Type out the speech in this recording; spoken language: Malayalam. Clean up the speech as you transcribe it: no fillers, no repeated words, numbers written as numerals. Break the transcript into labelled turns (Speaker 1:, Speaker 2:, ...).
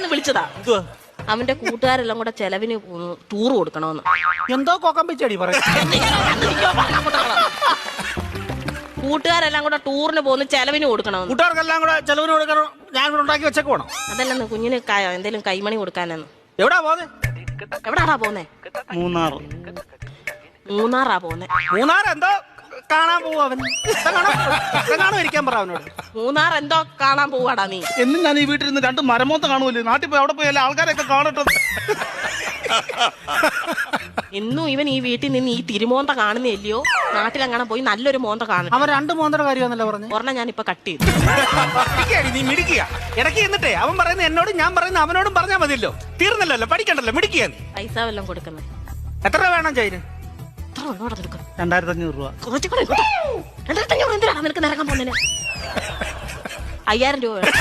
Speaker 1: പറയാന്ന് വിളിച്ചതാ. അവന്റെ കൂട്ടുകാരെല്ലാം കൂടെ ചെലവിന് ടൂർ കൊടുക്കണമെന്ന്.
Speaker 2: എന്തോ കൊക്കം പിച്ചടി പറയും.
Speaker 1: കൂട്ടുകാരെല്ലാം കൂടെ ടൂറിന് പോകുന്ന ചെലവിന് കൊടുക്കണമെന്ന്.
Speaker 2: കൂട്ടുകാർക്കെല്ലാം കൂടെ ചെലവിന് കൊടുക്കണം. ഞാൻ കൂടെ ഉണ്ടാക്കി വെച്ചേക്ക് വേണം.
Speaker 1: അതല്ലെന്ന് കുഞ്ഞിന് എന്തേലും കൈമണി കൊടുക്കാനെന്ന്.
Speaker 2: എവിടാ പോന്നെ?
Speaker 1: എവിടാടാ പോന്നെ? മൂന്നാറാ പോന്നെ.
Speaker 2: മൂന്നാർ എന്തോ കാണാൻ പോവാ അവൻ. ഇരിക്കാൻ പറ അവനോട്.
Speaker 1: മൂന്നാർ എന്തോ കാണാൻ പോവാടാ നീ.
Speaker 3: എന്നും ഞാൻ ഈ വീട്ടിൽ നിന്ന് 2 മരമോത്ത കാണുമല്ലേ. നാട്ടിൽ പോയി അവിടെ പോയി എല്ലാ ആൾക്കാരെയൊക്കെ കാണട്ടെ.
Speaker 1: എന്നും ഇവൻ ഈ വീട്ടിൽ നിന്ന് ഈ തിരുമോന്ത കാണുന്നില്ലയോ? നാട്ടിലെങ്ങനെ പോയി നല്ലൊരു മോന്ത കാണും.
Speaker 2: അവൻ 2 മോന്തര കാര്യമാണല്ലോ പറഞ്ഞു.
Speaker 1: ഒരെണ്ണം ഞാനിപ്പോ കട്ട് ചെയ്തു.
Speaker 2: നീ മിടിക്കുക. ഇടയ്ക്ക് എന്നിട്ടേ അവൻ പറയുന്നത് എന്നോടും ഞാൻ പറയുന്നത് അവനോടും പറഞ്ഞാൽ മതിയല്ലോ. തീർന്നല്ലോ, പഠിക്കണ്ടല്ലോ, മിടിക്കുക നീ.
Speaker 1: പൈസ വല്ലതും കൊടുക്കുന്നേ.
Speaker 2: എത്ര രൂപ വേണം ചൈന്?
Speaker 3: 2500 രൂപ.
Speaker 1: 2500 എന്തിനാണ് നിനക്ക് നിരക്കാൻ പോകുന്നതിന്? 5000 രൂപ വേണം.